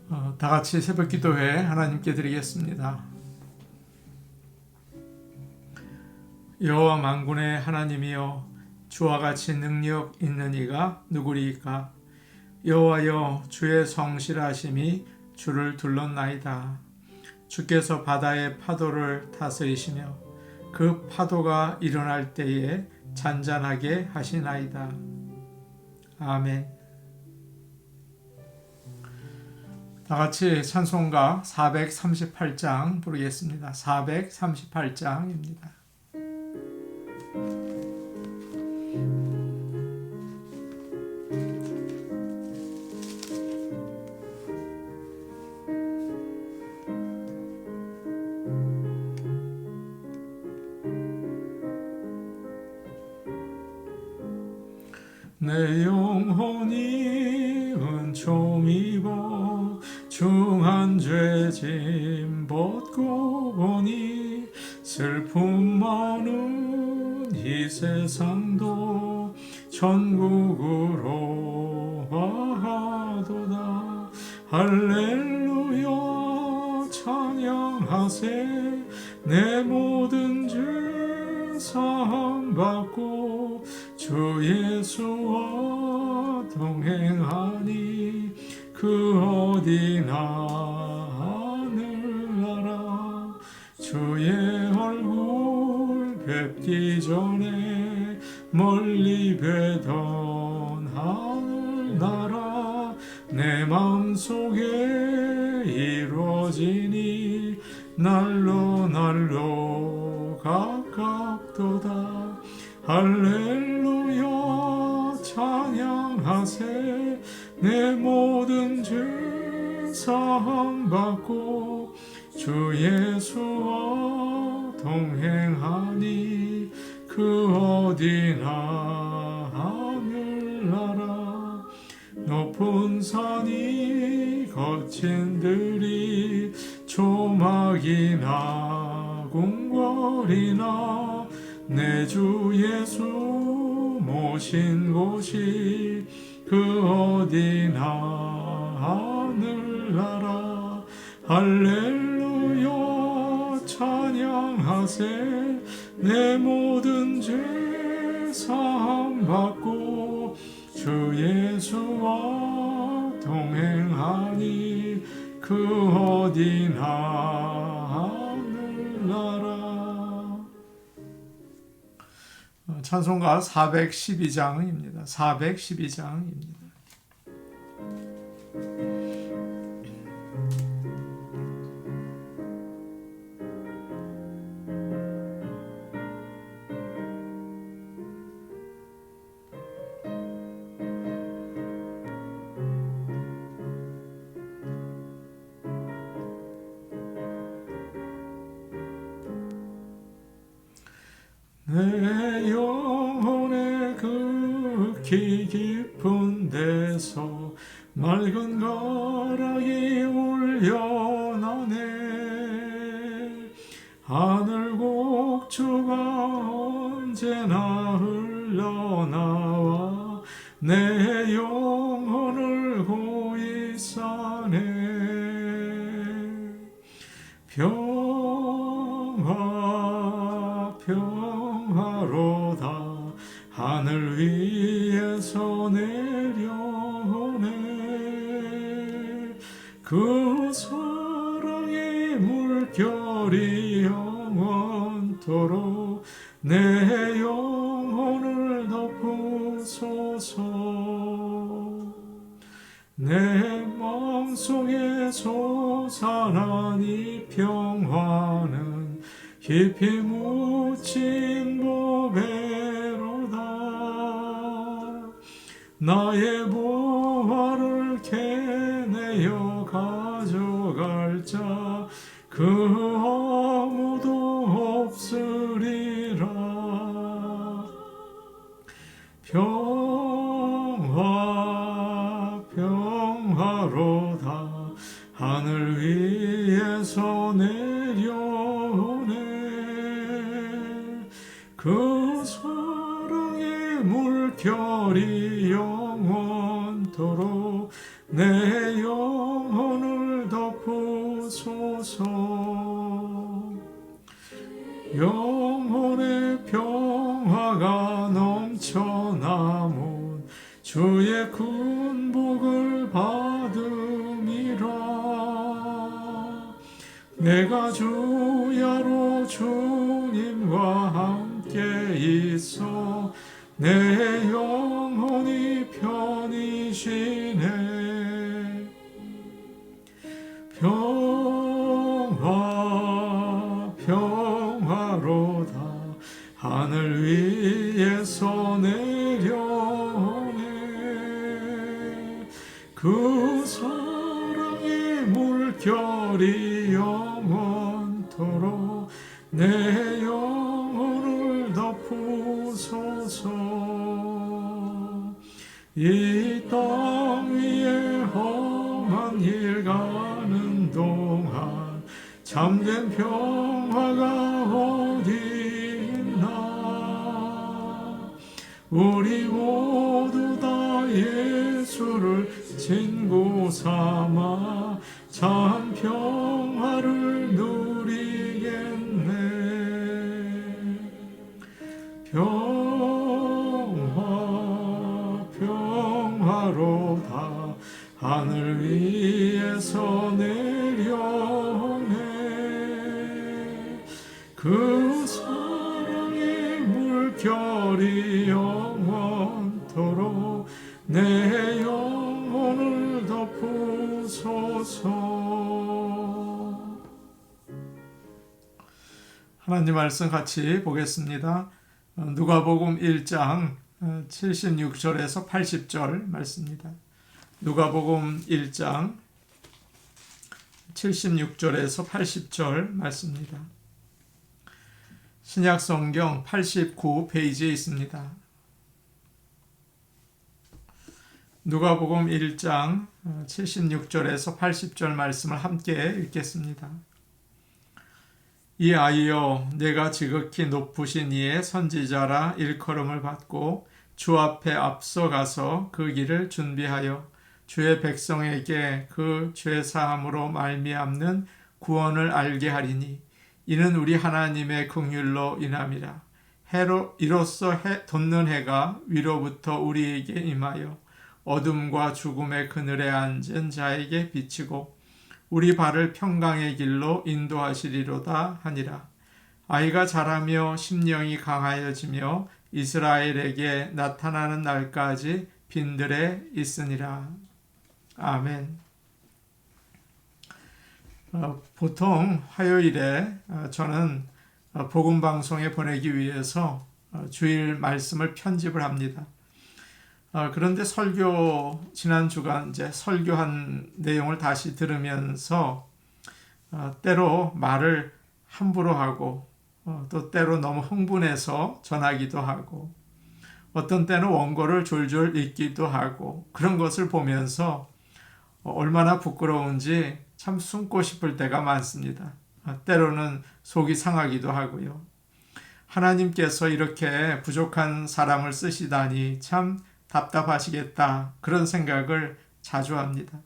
다 같이 새벽 기도회 하나님께 드리겠습니다. 여호와 만군의 하나님이여, 주와 같이 능력 있는 이가 누구리이까? 여호와여, 주의 성실하심이 주를 둘렀나이다. 주께서 바다의 파도를 다스리시며 그 파도가 일어날 때에 잔잔하게 하시나이다. 아멘. 다 같이 찬송가 438장 부르겠습니다. 438장입니다. 내 영혼이 은총 입어 중한 죄짐 벗고 보니 슬픔 많은 이 세상도 천국으로 와하도다. 할렐루야 찬양하세. 내 모든 죄 사함받고 주 예수와 동행하니 그 어디나 하늘나라. 주의 얼굴 뵙기 전에 멀리 뵈던 하늘나라. 내 마음속에 이루어지니 날로 가깝도다. 할렐루야 찬양하세. 내 모든 죄 사함받고 주 예수와 동행하니 그 어디나 하늘나라. 높은 산이 거친 들이 조막이나 궁궐이나 내 주 예수 모신 곳이 그 어디나 하늘나라. 할렐루야 찬양하세. 내 모든 죄 사함받고 주 예수와 동행하니 그 어디나 하늘나라. 찬송가 412장입니다. 412장입니다. 내 영혼의 극히 깊은 데서 맑은 가락이 울려나네. 하늘 곡주가 언제나 흘러나와 내 영혼을 고이 싸네. 평화로다. 하늘 위에서 내려오네. 그 사랑의 물결이 영원토록 내 영혼을 덮으소서. 내 마음속에 솟아난 이 평화는 깊이 묻힌 보배로다. 나의 보화를 캐내어 가져갈 자 그 아무도 없으리라. 평화로다. 하늘 위에서 내려오네. 그 사랑의 물결이 영원토록 내 영혼을 영혼의 평화가 넘쳐나면 주의 군복을 받음이라. 내가 주야로 주님과 함께 있어 내 영혼이 편이시네. 평화로다 하늘 위에서 내려오네. 그 사랑의 물결이 영원토록 내 영혼을 덮으소서. 이 땅 위에 험한 길 가는 동안 참된 평화가 어디 있나. 우리 모두 다 예수를 친구 삼아 참 평화를 누리겠네. 평화로다 하늘 위에서 내려오네. 그 사랑의 물결이 영원토록 내 영혼을 덮으소서. 하나님 말씀 같이 보겠습니다. 누가복음 1장 76절에서 80절 말씀입니다. 누가복음 1장 76절에서 80절 말씀입니다. 신약성경 89페이지에 있습니다. 누가복음 1장 76절에서 80절 말씀을 함께 읽겠습니다. 이아이여, 내가 지극히 높으신 이의 선지자라 일컬음을 받고 주 앞에 앞서가서 그 길을 준비하여 주의 백성에게 그 죄사함으로 말미암는 구원을 알게 하리니 이는 우리 하나님의 긍휼로 인함이라. 이로써 돋는 해가 위로부터 우리에게 임하여 어둠과 죽음의 그늘에 앉은 자에게 비치고 우리 발을 평강의 길로 인도하시리로다 하니라. 아이가 자라며 심령이 강하여지며 이스라엘에게 나타나는 날까지 빈들에 있으니라. 아멘. 보통 화요일에 저는 복음방송에 보내기 위해서 주일 말씀을 편집을 합니다. 그런데 지난 주간 설교한 내용을 다시 들으면서 때로 말을 함부로 하고 또 때로 너무 흥분해서 전하기도 하고 어떤 때는 원고를 졸졸 읽기도 하고 그런 것을 보면서 얼마나 부끄러운지 참 숨고 싶을 때가 많습니다. 때로는 속이 상하기도 하고요. 하나님께서 이렇게 부족한 사람을 쓰시다니 참 답답하시겠다, 그런 생각을 자주 합니다.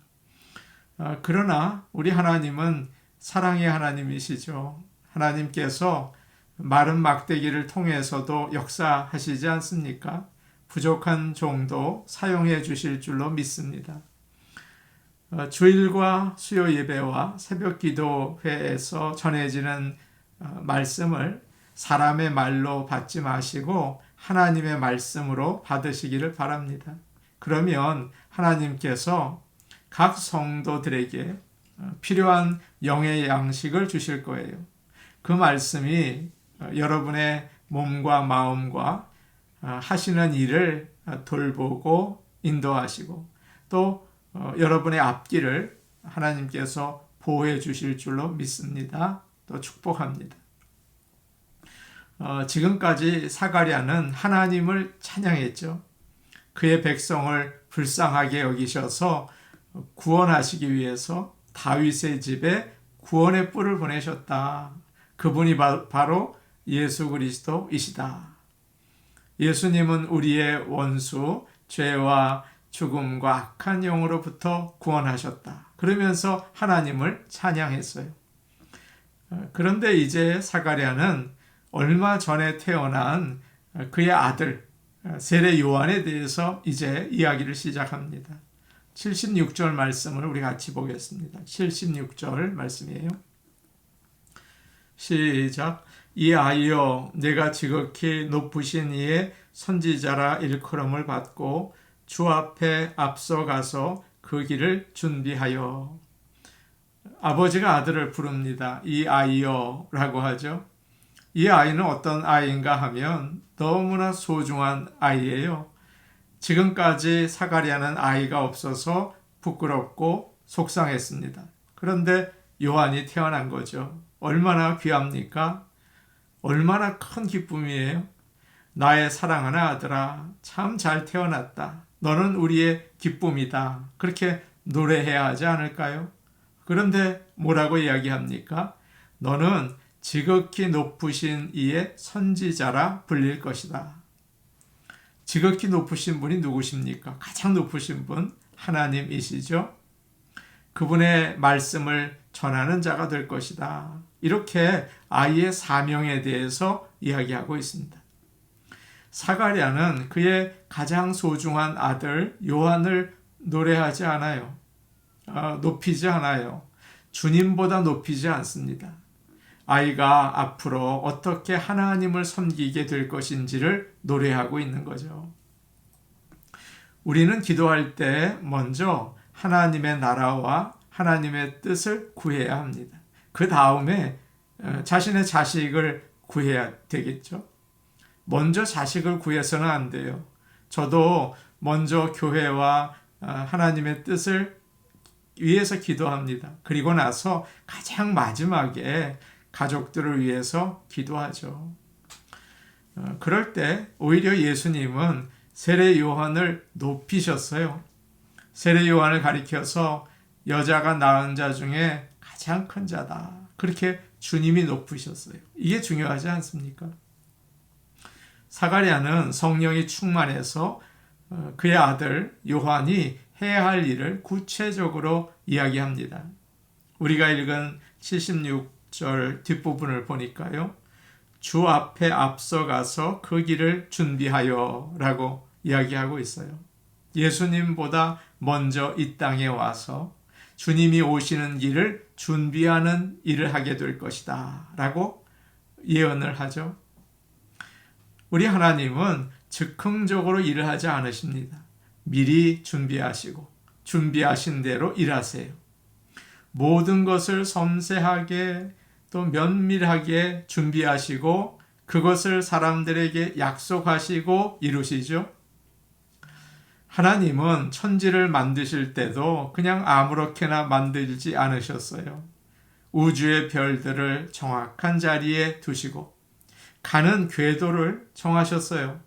그러나 우리 하나님은 사랑의 하나님이시죠. 하나님께서 마른 막대기를 통해서도 역사하시지 않습니까? 부족한 종도 사용해 주실 줄로 믿습니다. 주일과 수요 예배와 새벽 기도회에서 전해지는 말씀을 사람의 말로 받지 마시고 하나님의 말씀으로 받으시기를 바랍니다. 그러면 하나님께서 각 성도들에게 필요한 영의 양식을 주실 거예요. 그 말씀이 여러분의 몸과 마음과 하시는 일을 돌보고 인도하시고 또 여러분의 앞길을 하나님께서 보호해 주실 줄로 믿습니다. 또 축복합니다. 지금까지 사가랴는 하나님을 찬양했죠. 그의 백성을 불쌍하게 여기셔서 구원하시기 위해서 다윗의 집에 구원의 뿔을 보내셨다. 그분이 바로 예수 그리스도이시다. 예수님은 우리의 원수, 죄와 죽음과 악한 영으로부터 구원하셨다. 그러면서 하나님을 찬양했어요. 그런데 이제 사가랴는 얼마 전에 태어난 그의 아들 세례 요한에 대해서 이제 이야기를 시작합니다. 76절 말씀을 우리 같이 보겠습니다. 76절 말씀이에요. 시작. 이 아이여, 내가 지극히 높으신 이의 선지자라 일컬음을 받고 주 앞에 앞서가서 그 길을 준비하여. 아버지가 아들을 부릅니다. 이 아이여 라고 하죠. 이 아이는 어떤 아이인가 하면 너무나 소중한 아이예요. 지금까지 사가랴는 아이가 없어서 부끄럽고 속상했습니다. 그런데 요한이 태어난 거죠. 얼마나 귀합니까? 얼마나 큰 기쁨이에요. 나의 사랑하는 아들아, 참 잘 태어났다. 너는 우리의 기쁨이다. 그렇게 노래해야 하지 않을까요? 그런데 뭐라고 이야기합니까? 너는 지극히 높으신 이의 선지자라 불릴 것이다. 지극히 높으신 분이 누구십니까? 가장 높으신 분 하나님이시죠. 그분의 말씀을 전하는 자가 될 것이다. 이렇게 아이의 사명에 대해서 이야기하고 있습니다. 사가랴는 그의 가장 소중한 아들 요한을 노래하지 않아요. 높이지 않아요. 주님보다 높이지 않습니다. 아이가 앞으로 어떻게 하나님을 섬기게 될 것인지를 노래하고 있는 거죠. 우리는 기도할 때 먼저 하나님의 나라와 하나님의 뜻을 구해야 합니다. 그 다음에 자신의 자식을 구해야 되겠죠. 먼저 자식을 구해서는 안 돼요. 저도 먼저 교회와 하나님의 뜻을 위해서 기도합니다. 그리고 나서 가장 마지막에 가족들을 위해서 기도하죠. 그럴 때 오히려 예수님은 세례 요한을 높이셨어요. 세례 요한을 가리켜서 여자가 낳은 자 중에 가장 큰 자다. 그렇게 주님이 높으셨어요. 이게 중요하지 않습니까? 사가랴는 성령이 충만해서 그의 아들 요한이 해야 할 일을 구체적으로 이야기합니다. 우리가 읽은 76절 뒷부분을 보니까요. 주 앞에 앞서가서 그 길을 준비하여 라고 이야기하고 있어요. 예수님보다 먼저 이 땅에 와서 주님이 오시는 길을 준비하는 일을 하게 될 것이다 라고 예언을 하죠. 우리 하나님은 즉흥적으로 일을 하지 않으십니다. 미리 준비하시고 준비하신 대로 일하세요. 모든 것을 섬세하게 또 면밀하게 준비하시고 그것을 사람들에게 약속하시고 이루시죠. 하나님은 천지를 만드실 때도 그냥 아무렇게나 만들지 않으셨어요. 우주의 별들을 정확한 자리에 두시고 가는 궤도를 정하셨어요.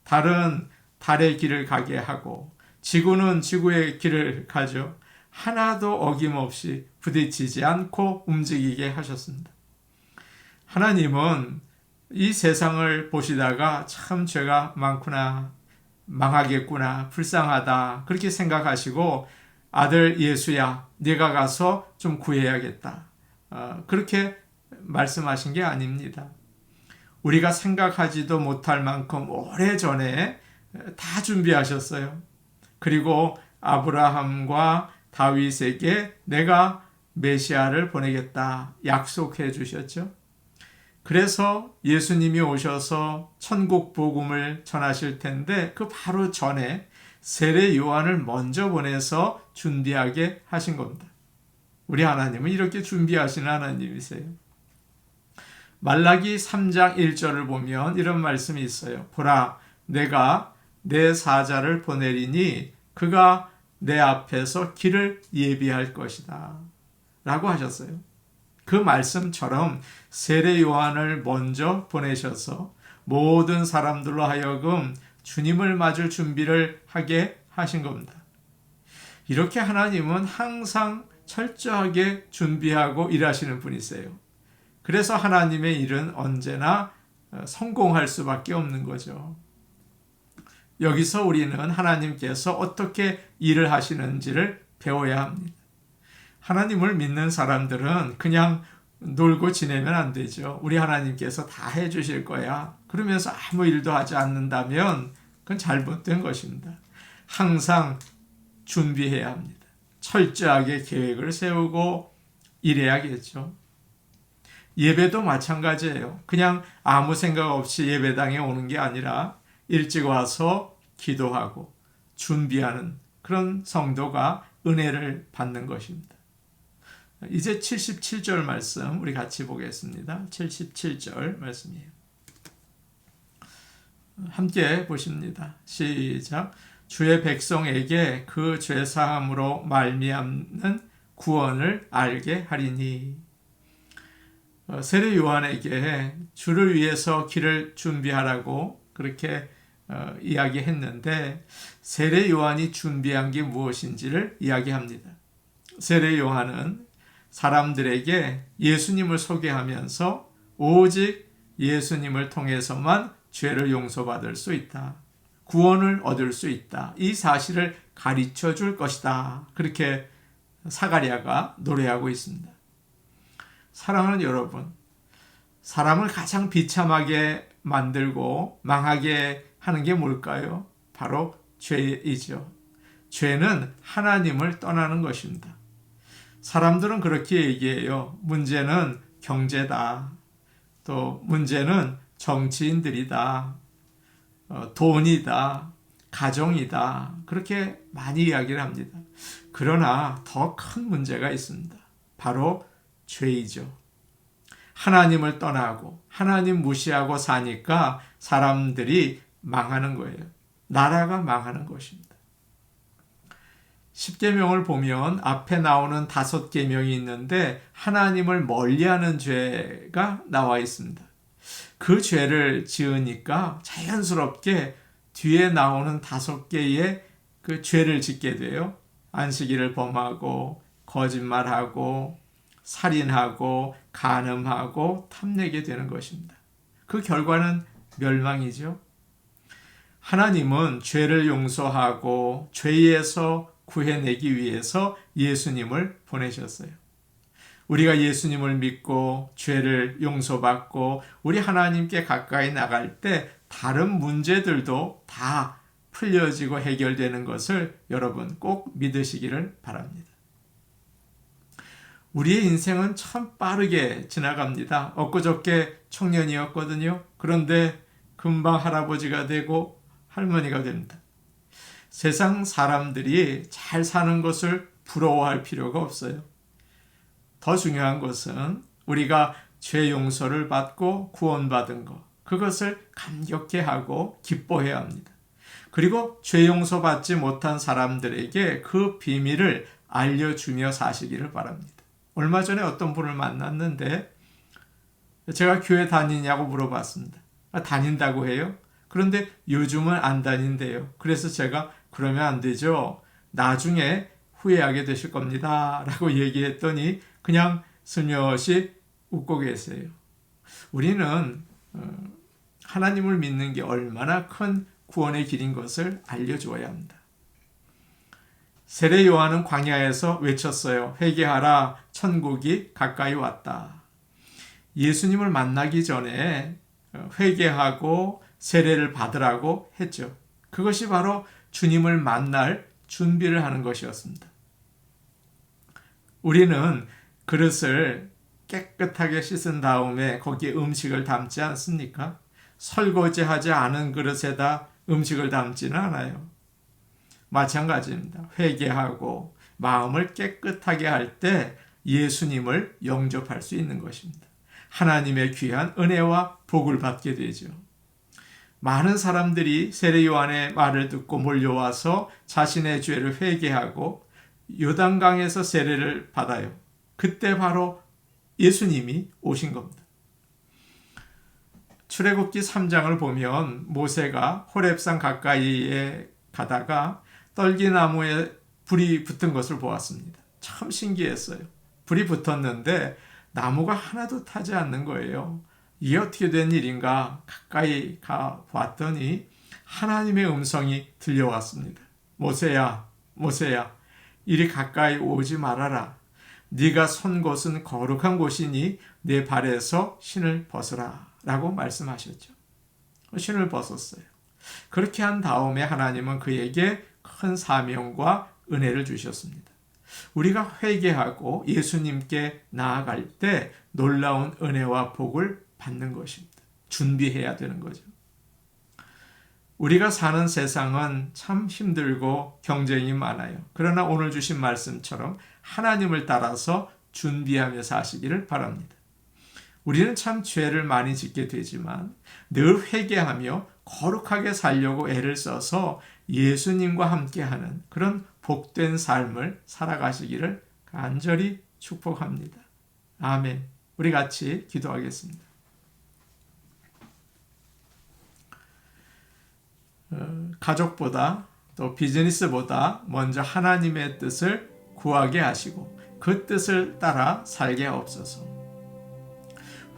달은 달의 길을 가게 하고 지구는 지구의 길을 가죠. 하나도 어김없이 부딪히지 않고 움직이게 하셨습니다. 하나님은 이 세상을 보시다가 참 죄가 많구나, 망하겠구나, 불쌍하다 그렇게 생각하시고 아들 예수야 네가 가서 좀 구해야겠다 그렇게 말씀하신 게 아닙니다. 우리가 생각하지도 못할 만큼 오래전에 다 준비하셨어요. 그리고 아브라함과 다윗에게 내가 메시아를 보내겠다 약속해 주셨죠. 그래서 예수님이 오셔서 천국 복음을 전하실 텐데 그 바로 전에 세례 요한을 먼저 보내서 준비하게 하신 겁니다. 우리 하나님은 이렇게 준비하시는 하나님이세요. 말라기 3장 1절을 보면 이런 말씀이 있어요. 보라, 내가 내 사자를 보내리니 그가 내 앞에서 길을 예비할 것이다 라고 하셨어요. 그 말씀처럼 세례 요한을 먼저 보내셔서 모든 사람들로 하여금 주님을 맞을 준비를 하게 하신 겁니다. 이렇게 하나님은 항상 철저하게 준비하고 일하시는 분이세요. 그래서 하나님의 일은 언제나 성공할 수밖에 없는 거죠. 여기서 우리는 하나님께서 어떻게 일을 하시는지를 배워야 합니다. 하나님을 믿는 사람들은 그냥 놀고 지내면 안 되죠. 우리 하나님께서 다 해주실 거야. 그러면서 아무 일도 하지 않는다면 그건 잘못된 것입니다. 항상 준비해야 합니다. 철저하게 계획을 세우고 일해야겠죠. 예배도 마찬가지예요. 그냥 아무 생각 없이 예배당에 오는 게 아니라 일찍 와서 기도하고 준비하는 그런 성도가 은혜를 받는 것입니다. 이제 77절 말씀 우리 같이 보겠습니다. 77절 말씀이에요. 함께 보십니다. 시작. 주의 백성에게 그 죄사함으로 말미암는 구원을 알게 하리니. 세례 요한에게 주를 위해서 길을 준비하라고 그렇게 이야기했는데 세례 요한이 준비한 게 무엇인지를 이야기합니다. 세례 요한은 사람들에게 예수님을 소개하면서 오직 예수님을 통해서만 죄를 용서받을 수 있다. 구원을 얻을 수 있다. 이 사실을 가르쳐 줄 것이다. 그렇게 사가랴가 노래하고 있습니다. 사랑하는 여러분, 사람을 가장 비참하게 만들고 망하게 하는 게 뭘까요? 바로 죄이죠. 죄는 하나님을 떠나는 것입니다. 사람들은 그렇게 얘기해요. 문제는 경제다. 또 문제는 정치인들이다. 돈이다. 가정이다. 그렇게 많이 이야기를 합니다. 그러나 더 큰 문제가 있습니다. 바로 죄이죠. 하나님을 떠나고 하나님 무시하고 사니까 사람들이 망하는 거예요. 나라가 망하는 것입니다. 10계명을 보면 앞에 나오는 5계명이 있는데 하나님을 멀리하는 죄가 나와 있습니다. 그 죄를 지으니까 자연스럽게 뒤에 나오는 5개의 그 죄를 짓게 돼요. 안식일을 범하고 거짓말하고 살인하고 간음하고 탐내게 되는 것입니다. 그 결과는 멸망이죠. 하나님은 죄를 용서하고 죄에서 구해내기 위해서 예수님을 보내셨어요. 우리가 예수님을 믿고 죄를 용서받고 우리 하나님께 가까이 나갈 때 다른 문제들도 다 풀려지고 해결되는 것을 여러분 꼭 믿으시기를 바랍니다. 우리의 인생은 참 빠르게 지나갑니다. 엊그저께 청년이었거든요. 그런데 금방 할아버지가 되고 할머니가 됩니다. 세상 사람들이 잘 사는 것을 부러워할 필요가 없어요. 더 중요한 것은 우리가 죄 용서를 받고 구원받은 것, 그것을 감격해하고 기뻐해야 합니다. 그리고 죄 용서받지 못한 사람들에게 그 비밀을 알려주며 사시기를 바랍니다. 얼마 전에 어떤 분을 만났는데 제가 교회 다니냐고 물어봤습니다. 다닌다고 해요? 그런데 요즘은 안 다닌대요. 그래서 제가 그러면 안 되죠. 나중에 후회하게 되실 겁니다. 라고 얘기했더니 그냥 슬며시 웃고 계세요. 우리는 하나님을 믿는 게 얼마나 큰 구원의 길인 것을 알려주어야 합니다. 세례 요한은 광야에서 외쳤어요. 회개하라, 천국이 가까이 왔다. 예수님을 만나기 전에 회개하고 세례를 받으라고 했죠. 그것이 바로 주님을 만날 준비를 하는 것이었습니다. 우리는 그릇을 깨끗하게 씻은 다음에 거기에 음식을 담지 않습니까? 설거지하지 않은 그릇에다 음식을 담지는 않아요. 마찬가지입니다. 회개하고 마음을 깨끗하게 할 때 예수님을 영접할 수 있는 것입니다. 하나님의 귀한 은혜와 복을 받게 되죠. 많은 사람들이 세례 요한의 말을 듣고 몰려와서 자신의 죄를 회개하고 요단강에서 세례를 받아요. 그때 바로 예수님이 오신 겁니다. 출애굽기 3장을 보면 모세가 호렙산 가까이에 가다가 떨기나무에 불이 붙은 것을 보았습니다. 참 신기했어요. 불이 붙었는데 나무가 하나도 타지 않는 거예요. 이게 어떻게 된 일인가 가까이 가 봤더니 하나님의 음성이 들려왔습니다. 모세야, 모세야, 이리 가까이 오지 말아라. 네가 선 곳은 거룩한 곳이니 내 발에서 신을 벗으라 라고 말씀하셨죠. 신을 벗었어요. 그렇게 한 다음에 하나님은 그에게 큰 사명과 은혜를 주셨습니다. 우리가 회개하고 예수님께 나아갈 때 놀라운 은혜와 복을 받는 것입니다. 준비해야 되는 거죠. 우리가 사는 세상은 참 힘들고 경쟁이 많아요. 그러나 오늘 주신 말씀처럼 하나님을 따라서 준비하며 사시기를 바랍니다. 우리는 참 죄를 많이 짓게 되지만 늘 회개하며 거룩하게 살려고 애를 써서 예수님과 함께하는 그런 복된 삶을 살아가시기를 간절히 축복합니다. 아멘. 우리 같이 기도하겠습니다. 가족보다 또 비즈니스보다 먼저 하나님의 뜻을 구하게 하시고 그 뜻을 따라 살게 하옵소서.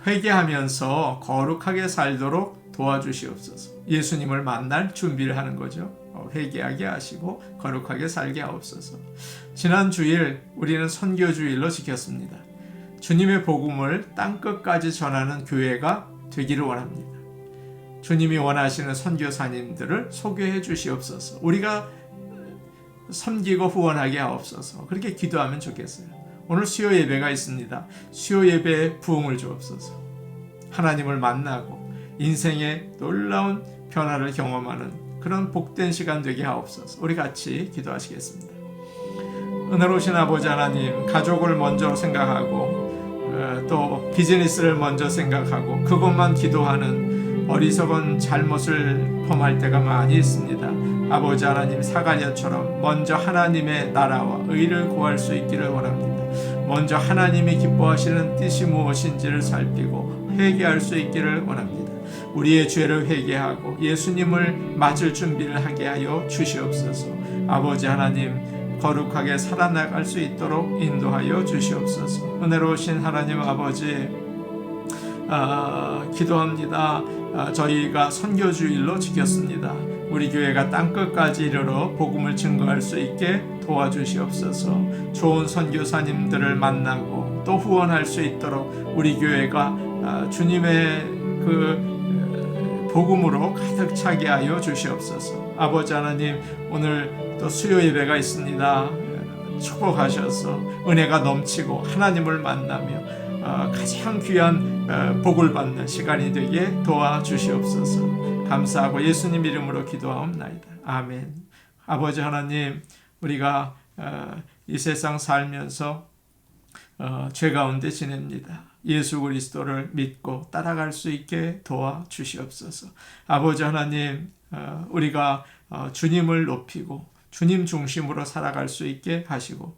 회개하면서 거룩하게 살도록 도와주시옵소서. 예수님을 만날 준비를 하는 거죠. 회개하게 하시고 거룩하게 살게 하옵소서. 지난 주일 우리는 선교주일로 지켰습니다. 주님의 복음을 땅끝까지 전하는 교회가 되기를 원합니다. 주님이 원하시는 선교사님들을 소개해 주시옵소서. 우리가 섬기고 후원하게 하옵소서. 그렇게 기도하면 좋겠어요. 오늘 수요 예배가 있습니다. 수요 예배에 부흥을 주옵소서. 하나님을 만나고 인생의 놀라운 변화를 경험하는 그런 복된 시간 되게 하옵소서. 우리 같이 기도하시겠습니다. 은혜로우신 아버지 하나님, 가족을 먼저 생각하고 또 비즈니스를 먼저 생각하고 그것만 기도하는 어리석은 잘못을 범할 때가 많이 있습니다. 아버지 하나님, 사가랴처럼 먼저 하나님의 나라와 의를 구할 수 있기를 원합니다. 먼저 하나님이 기뻐하시는 뜻이 무엇인지를 살피고 회개할 수 있기를 원합니다. 우리의 죄를 회개하고 예수님을 맞을 준비를 하게 하여 주시옵소서. 아버지 하나님, 거룩하게 살아나갈 수 있도록 인도하여 주시옵소서. 은혜로우신 하나님 아버지, 기도합니다. 저희가 선교주일로 지켰습니다. 우리 교회가 땅끝까지 이르러 복음을 증거할 수 있게 도와주시옵소서. 좋은 선교사님들을 만나고 또 후원할 수 있도록 우리 교회가 주님의 그 복음으로 가득 차게 하여 주시옵소서. 아버지 하나님, 오늘 또 수요 예배가 있습니다. 축복하셔서 은혜가 넘치고 하나님을 만나며 가장 귀한 복을 받는 시간이 되게 도와주시옵소서. 감사하고 예수님 이름으로 기도하옵나이다. 아멘. 아버지 하나님, 우리가 이 세상 살면서 죄 가운데 지냅니다. 예수 그리스도를 믿고 따라갈 수 있게 도와주시옵소서. 아버지 하나님, 우리가 주님을 높이고 주님 중심으로 살아갈 수 있게 하시고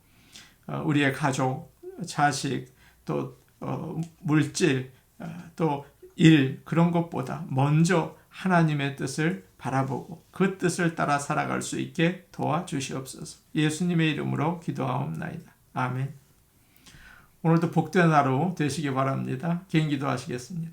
우리의 가족, 자식, 또 물질, 또 일, 그런 것보다 먼저 하나님의 뜻을 바라보고 그 뜻을 따라 살아갈 수 있게 도와주시옵소서. 예수님의 이름으로 기도하옵나이다. 아멘. 오늘도 복된 하루 되시기 바랍니다. 개인 기도하시겠습니다.